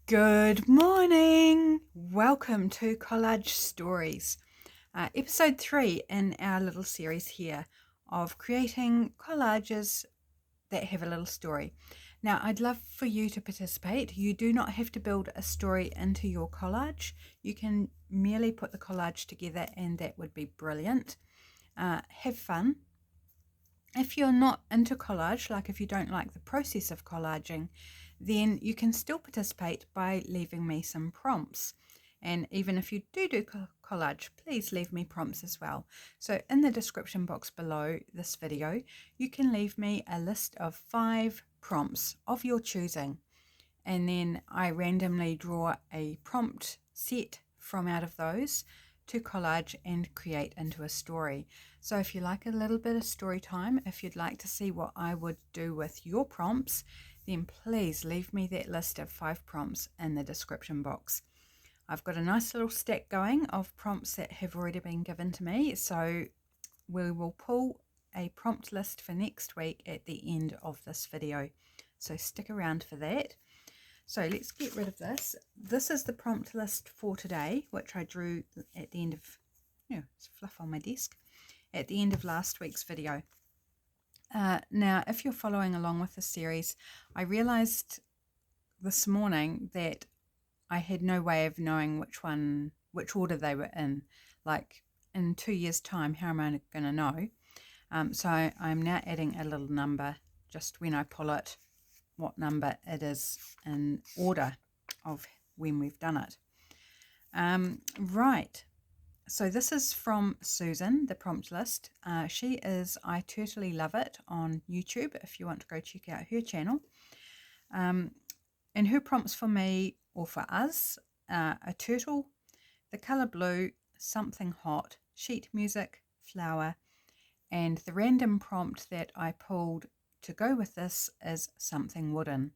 Good morning. Welcome to Collage Stories, episode 3 in our little series here of creating collages that have a little story. Now, I'd love for you to participate. You do not have to build a story into your collage. You can merely put the collage together and that would be brilliant. Have fun. If you're not into collage, like if you don't like the process of collaging, then you can still participate by leaving me some prompts. And even if you do collage, please leave me prompts as well. So in the description box below this video, you can leave me a list of 5 prompts of your choosing. And then I randomly draw a prompt set from out of those to collage and create into a story. So if you like a little bit of story time, if you'd like to see what I would do with your prompts, then please leave me that list of 5 prompts in the description box. I've got a nice little stack going of prompts that have already been given to me, so we will pull a prompt list for next week at the end of this video. So stick around for that. So let's get rid of this. This is the prompt list for today, which I drew at the end of, it's fluff on my desk, at the end of last week's video. Now, if you're following along with the series, I realized this morning that I had no way of knowing which order they were in. Like in 2 years' time, how am I going to know? So I'm now adding a little number just when I pull it, what number it is in order of when we've done it. Right, so this is from Susan, the prompt list. She is I Totally Love It on YouTube if you want to go check out her channel. And her prompts for me or for us a turtle, the colour blue, something hot, sheet music, flower, and the random prompt that I pulled to go with this is something wooden.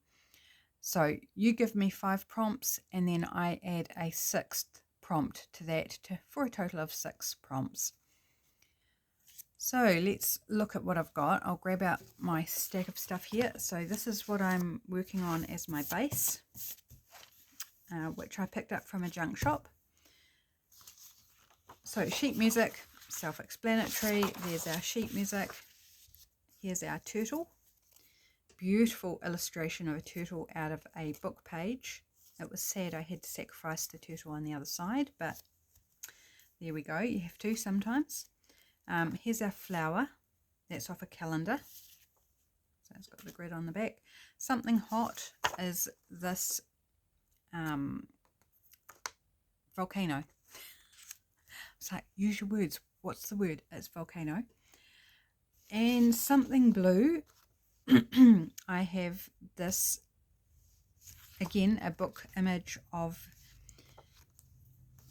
So you give me 5 prompts and then I add a 6th prompt to that for a total of 6 prompts. So let's look at what I've got. I'll grab out my stack of stuff here. So this is what I'm working on as my base, which I picked up from a junk shop. So sheet music, self-explanatory. There's our sheet music. Here's our turtle. Beautiful illustration of a turtle out of a book page. It was sad I had to sacrifice the turtle on the other side, but there we go. You have to sometimes. Here's our flower. That's off a calendar. So it's got the grid on the back. Something hot is this volcano. It's like, use your words. What's the word? It's volcano. And something blue. I have this, again, a book image of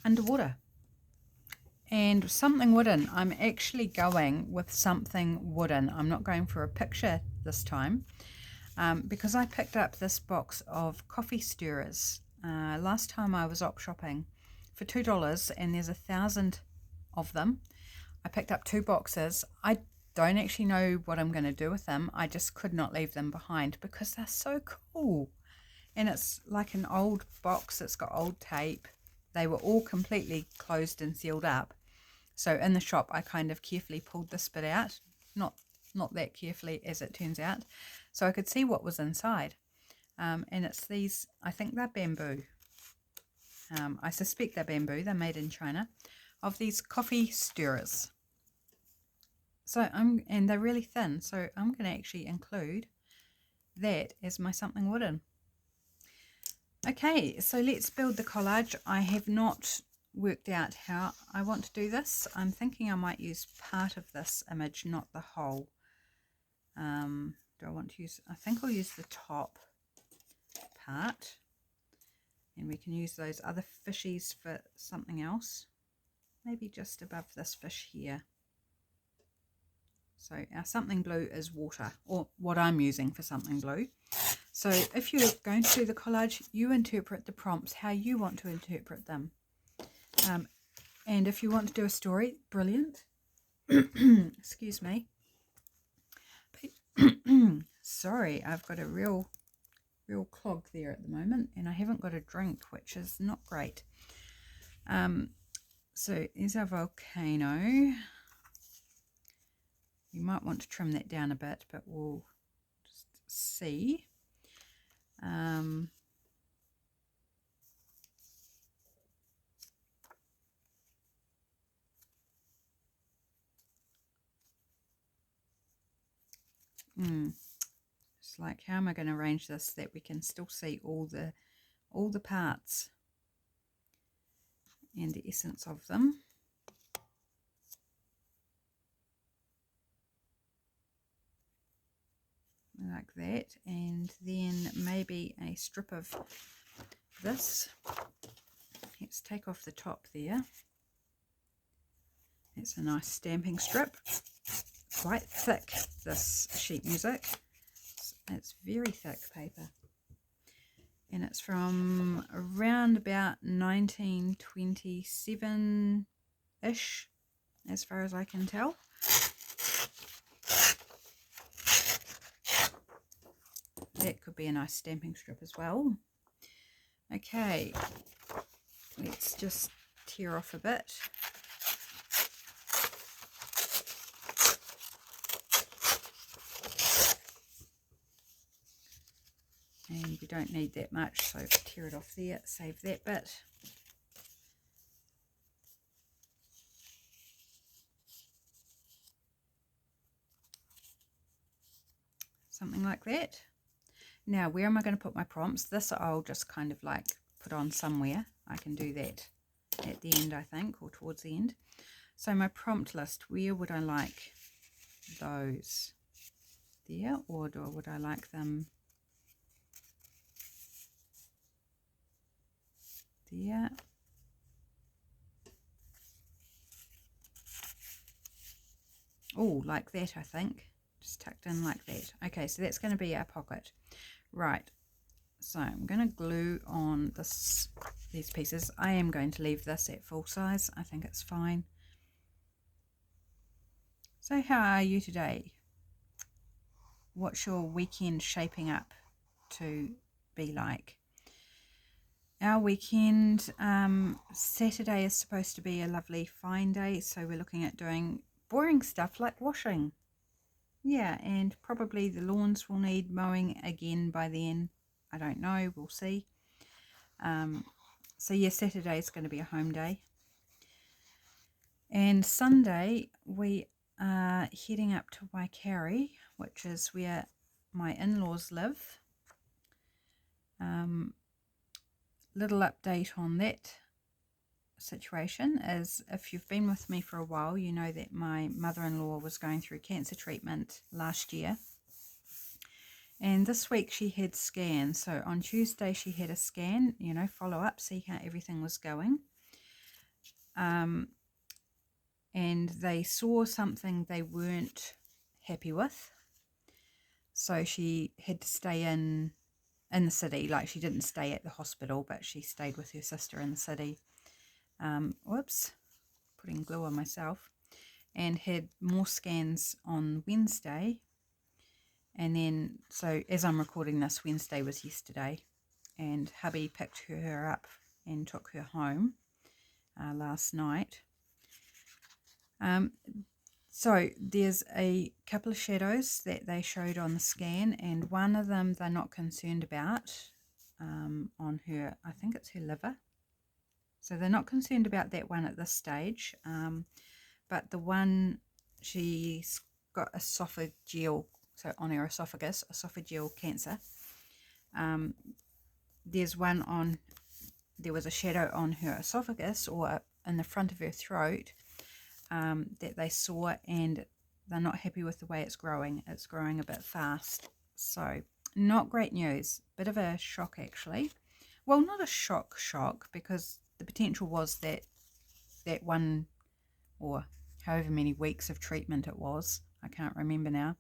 underwater. And something wooden. I'm actually going with something wooden. I'm not going for a picture this time because I picked up this box of coffee stirrers last time I was op shopping for $2, and there's 1,000 of them. I picked up 2 boxes. I don't actually know what I'm going to do with them. I just could not leave them behind because they're so cool. And it's like an old box. It's got old tape. They were all completely closed and sealed up. So in the shop, I kind of carefully pulled this bit out. Not that carefully, as it turns out. So I could see what was inside. And it's these, I think they're bamboo. I suspect they're bamboo. They're made in China. Of these coffee stirrers. So and they're really thin, so I'm going to actually include that as my something wooden. Okay, so let's build the collage. I have not worked out how I want to do this. I'm thinking I might use part of this image, not the whole. Do I want to use, I think I'll use the top part. And we can use those other fishies for something else. Maybe just above this fish here. So our something blue is water, or what I'm using for something blue. So if you're going to do the collage, you interpret the prompts how you want to interpret them. And if you want to do a story, brilliant. Excuse me. Sorry, I've got a real real clog there at the moment, and I haven't got a drink, which is not great. So here's our volcano. You might want to trim that down a bit, but we'll just see. Just like, how am I going to arrange this so that we can still see all the parts and the essence of them? Like that, and then maybe a strip of this. Let's take off the top there. It's a nice stamping strip, quite thick, this sheet music. It's very thick paper, and it's from around about 1927-ish, as far as I can tell. That could be a nice stamping strip as well. Okay, let's just tear off a bit. And we don't need that much, so tear it off there, save that bit. Something like that. Now, where am I going to put my prompts? This I'll just kind of like put on somewhere. I can do that at the end, I think, or towards the end. So my prompt list, where would I like those? There, or would I like them there? Oh, like that, I think. Just tucked in like that. Okay, so that's going to be our pocket. Right, so I'm going to glue on these pieces. I am going to leave this at full size. I think it's fine. So how are you today? What's your weekend shaping up to be like? Our weekend, Saturday is supposed to be a lovely fine day, so we're looking at doing boring stuff like washing. Yeah, and probably the lawns will need mowing again by then. I don't know, we'll see. So yeah, Saturday is going to be a home day. And Sunday we are heading up to Waikari, which is where my in-laws live. Little update on that situation is, if you've been with me for a while, you know that my mother-in-law was going through cancer treatment last year, and this week she had scans. So on Tuesday she had a scan, you know, follow up, see how everything was going, and they saw something they weren't happy with, so she had to stay in the city. Like, she didn't stay at the hospital, but she stayed with her sister in the city. Whoops, putting glue on myself. And had more scans on Wednesday. And then, so as I'm recording this, Wednesday was yesterday. And hubby picked her up and took her home last night. So there's a couple of shadows that they showed on the scan, and one of them they're not concerned about on her, I think it's her liver. So they're not concerned about that one at this stage, but the one, she's got esophageal, so on her esophagus, esophageal cancer. There was a shadow on her esophagus, or in the front of her throat, that they saw, and they're not happy with the way it's growing. It's growing a bit fast. So not great news. Bit of a shock, actually. Well, not a shock, because the potential was that one, or however many weeks of treatment it was, I can't remember now,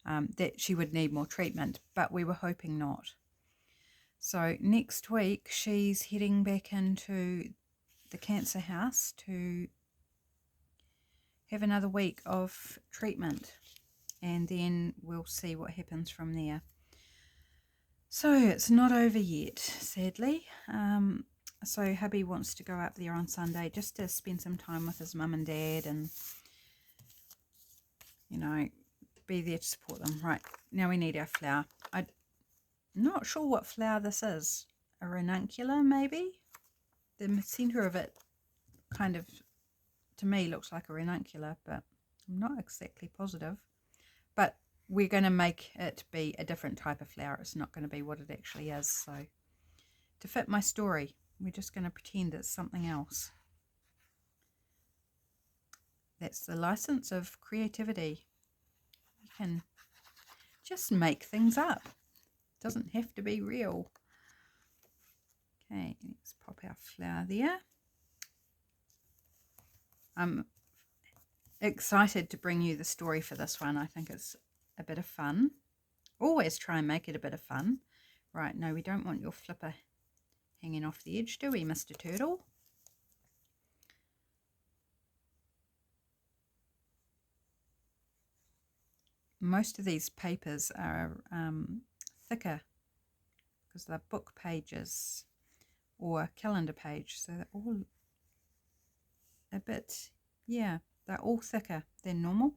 that she would need more treatment, but we were hoping not. So next week she's heading back into the cancer house to have another week of treatment, and then we'll see what happens from there. So it's not over yet, sadly. So hubby wants to go up there on Sunday just to spend some time with his mum and dad and, you know, be there to support them. Right, now we need our flour. I'm not sure what flour this is. A ranuncular, maybe? The centre of it kind of, to me, looks like a ranuncular, but I'm not exactly positive. But we're going to make it be a different type of flour. It's not going to be what it actually is. So to fit my story, we're just going to pretend it's something else. That's the license of creativity. You can just make things up. It doesn't have to be real. Okay, let's pop our flour there. I'm excited to bring you the story for this one. I think it's a bit of fun. Always try and make it a bit of fun. Right, no, we don't want your flipper hanging off the edge, do we, Mr. Turtle? Most of these papers are thicker because they're book pages or calendar page, so they're all a bit, yeah, they're all thicker than normal.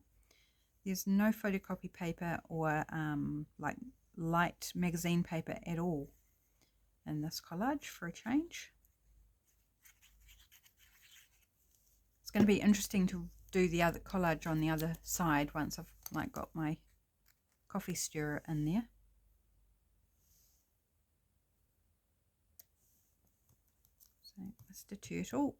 There's no photocopy paper or like light magazine paper at all in this collage for a change. It's going to be interesting to do the other collage on the other side once I've like got my coffee stirrer in there. So Mr. Turtle.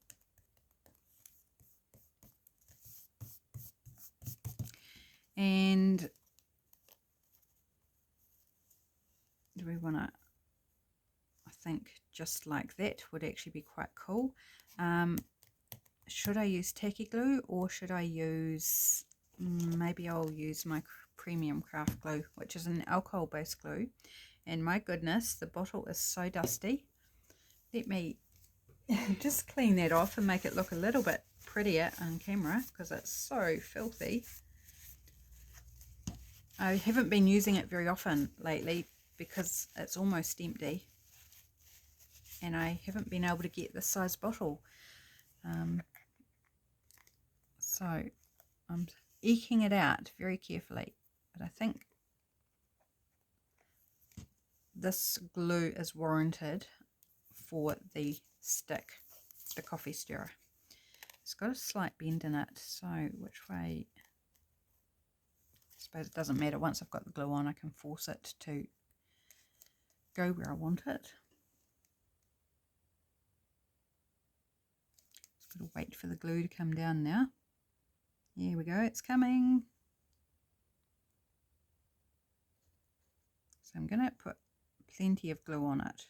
And do we want to, I think just like that would actually be quite cool. Should I use tacky glue or should I use, maybe I'll use my premium craft glue, which is an alcohol based glue. And my goodness, the bottle is so dusty. Let me just clean that off and make it look a little bit prettier on camera because it's so filthy. I haven't been using it very often lately because it's almost empty and I haven't been able to get this size bottle. So I'm eking it out very carefully, but I think this glue is warranted for the stick, the coffee stirrer. It's got a slight bend in it, so which way? I suppose it doesn't matter. Once I've got the glue on, I can force it to go where I want it. Just got to wait for the glue to come down now. Here we go, it's coming. So I'm going to put plenty of glue on it.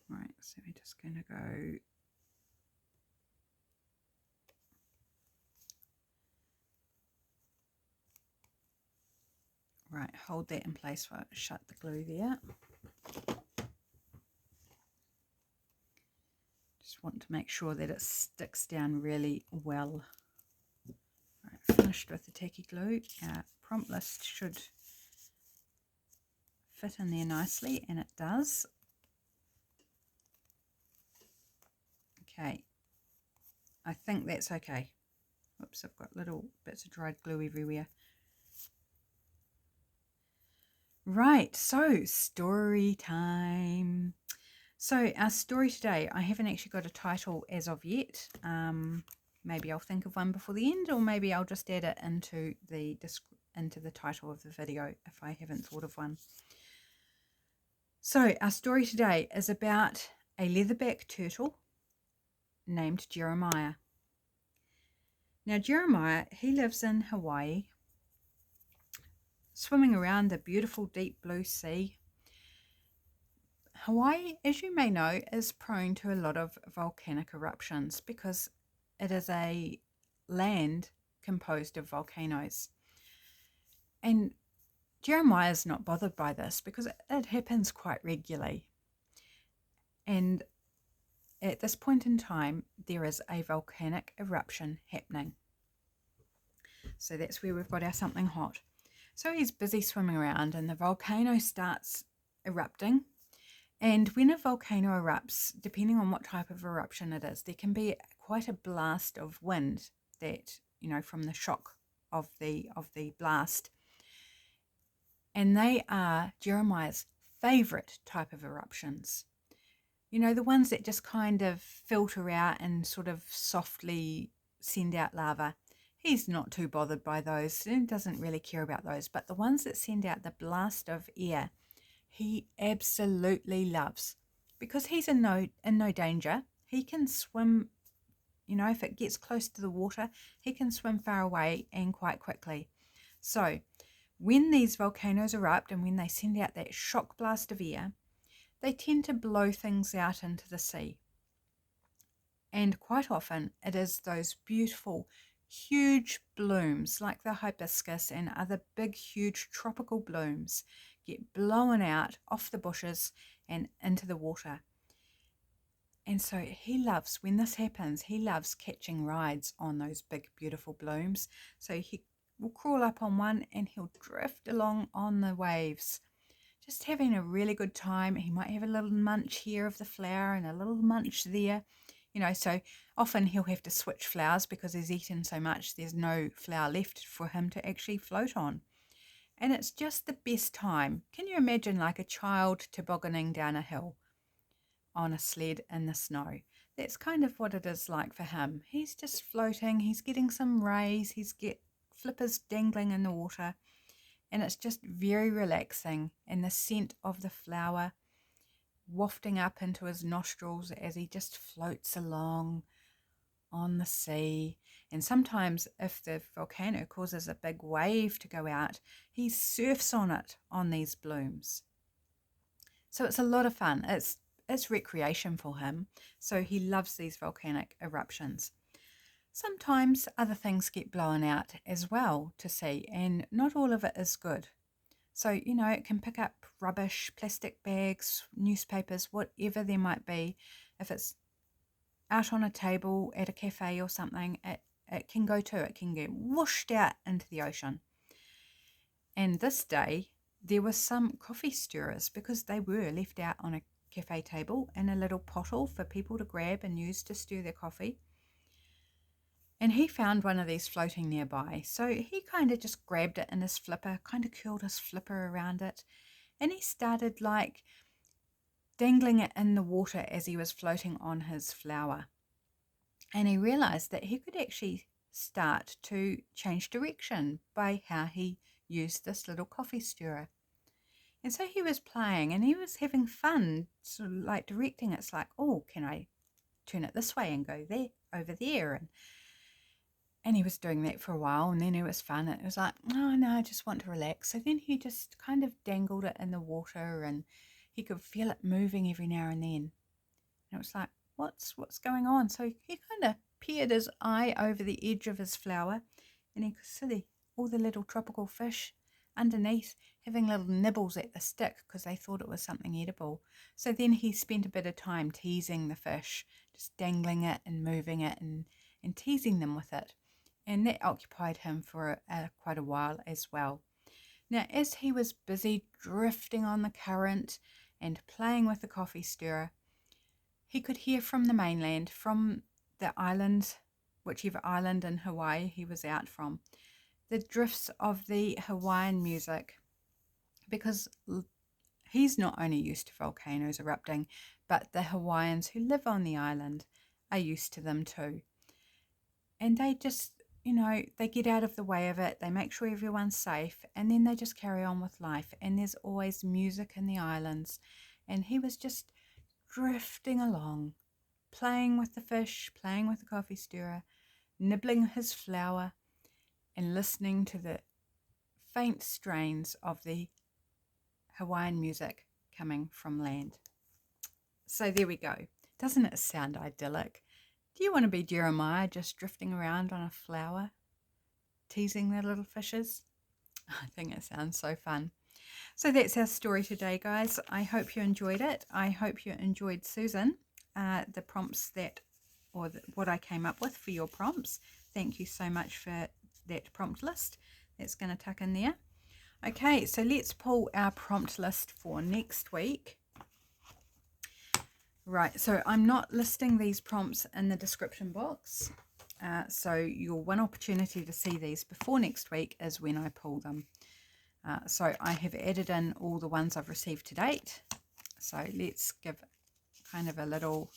Right, so we're just going to go right, hold that in place while I shut the glue there. Just want to make sure that it sticks down really well. Right, finished with the tacky glue. Our prompt list should fit in there nicely, and it does. Okay, I think that's okay. Oops, I've got little bits of dried glue everywhere. Right, so story time. So our story today, I haven't actually got a title as of yet. Maybe I'll think of one before the end, or maybe I'll just add it into the title of the video if I haven't thought of one. So our story today is about a leatherback turtle named Jeremiah. Now Jeremiah, he lives in Hawaii, swimming around the beautiful deep blue sea. Hawaii, as you may know, is prone to a lot of volcanic eruptions because it is a land composed of volcanoes. And Jeremiah is not bothered by this because it happens quite regularly. And at this point in time, there is a volcanic eruption happening. So that's where we've got our something hot. So he's busy swimming around and the volcano starts erupting. And when a volcano erupts, depending on what type of eruption it is, there can be quite a blast of wind that, from the shock of the blast. And they are Jeremiah's favorite type of eruptions. The ones that just kind of filter out and sort of softly send out lava. He's not too bothered by those. He doesn't really care about those. But the ones that send out the blast of air, he absolutely loves, because he's in no danger. He can swim, if it gets close to the water, he can swim far away and quite quickly. So when these volcanoes erupt and when they send out that shock blast of air, they tend to blow things out into the sea. And quite often it is those beautiful, huge blooms like the hibiscus and other big, huge tropical blooms get blown out off the bushes and into the water. And so he loves, when this happens, he loves catching rides on those big, beautiful blooms. So he will crawl up on one and he'll drift along on the waves, just having a really good time. He might have a little munch here of the flower and a little munch there. So often he'll have to switch flowers because he's eaten so much, there's no flower left for him to actually float on. And it's just the best time. Can you imagine like a child tobogganing down a hill on a sled in the snow? That's kind of what it is like for him. He's just floating, he's getting some rays, he's get flippers dangling in the water, and it's just very relaxing. And the scent of the flower wafting up into his nostrils as he just floats along on the sea. And sometimes if the volcano causes a big wave to go out, he surfs on it on these blooms. So it's a lot of fun. It's recreation for him. So he loves these volcanic eruptions. Sometimes other things get blown out as well to sea, and not all of it is good. So, it can pick up rubbish, plastic bags, newspapers, whatever there might be. If it's out on a table at a cafe or something, it can go too. It can get whooshed out into the ocean. And this day, there were some coffee stirrers because they were left out on a cafe table in a little pottle for people to grab and use to stir their coffee. And he found one of these floating nearby. So he kind of just grabbed it in his flipper, kind of curled his flipper around it. And he started like dangling it in the water as he was floating on his flower. And he realized that he could actually start to change direction by how he used this little coffee stirrer. And so he was playing and he was having fun, sort of like directing. It's like, oh, can I turn it this way and go there, over there? And he was doing that for a while, and then it was fun. It was like, oh no, I just want to relax. So then he just kind of dangled it in the water, and he could feel it moving every now and then. And it was like, what's going on? So he kind of peered his eye over the edge of his flower, and he could see all the little tropical fish underneath having little nibbles at the stick because they thought it was something edible. So then he spent a bit of time teasing the fish, just dangling it and moving it and teasing them with it. And that occupied him for quite a while as well. Now, as he was busy drifting on the current and playing with the coffee stirrer, he could hear from the mainland, from the island, whichever island in Hawaii he was out from, the drifts of the Hawaiian music, because he's not only used to volcanoes erupting, but the Hawaiians who live on the island are used to them too. And they just, they get out of the way of it, they make sure everyone's safe, and then they just carry on with life. And there's always music in the islands. And he was just drifting along, playing with the fish, playing with the coffee stirrer, nibbling his flower, and listening to the faint strains of the Hawaiian music coming from land. So there we go. Doesn't it sound idyllic? Do you want to be Jeremiah, just drifting around on a flower, teasing the little fishes? I think it sounds so fun. So that's our story today, guys. I hope you enjoyed it. I hope you enjoyed Susan. the prompts what I came up with for your prompts. Thank you so much for that prompt list. That's going to tuck in there. Okay, so let's pull our prompt list for next week. Right, so I'm not listing these prompts in the description box. So your one opportunity to see these before next week is when I pull them. So I have added in all the ones I've received to date. So let's give kind of a little,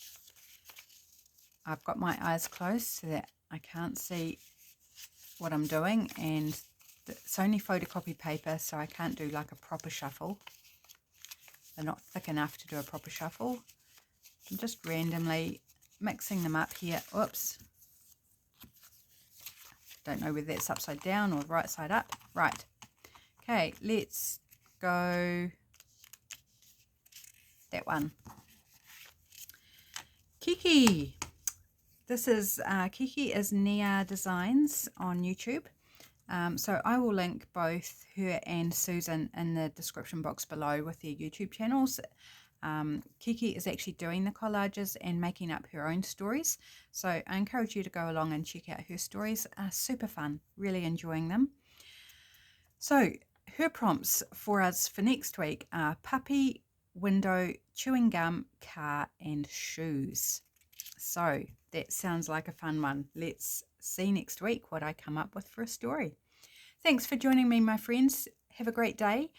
I've got my eyes closed so that I can't see what I'm doing, and it's only photocopy paper, so I can't do like a proper shuffle. They're not thick enough to do a proper shuffle. I'm just randomly mixing them up here. Oops. Don't know whether that's upside down or right side up. Right. Okay, let's go that one. Kiki. This is Kiki is Nia Designs on YouTube. So I will link both her and Susan in the description box below with their YouTube channels. Kiki is actually doing the collages and making up her own stories. So I encourage you to go along and check out her stories. Super fun, really enjoying them. So her prompts for us for next week are puppy, window, chewing gum, car, and shoes. So that sounds like a fun one. Let's see next week what I come up with for a story. Thanks for joining me, my friends. Have a great day.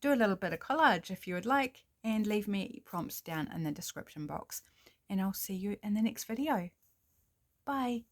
Do a little bit of collage if you would like, and leave me prompts down in the description box. And I'll see you in the next video. Bye.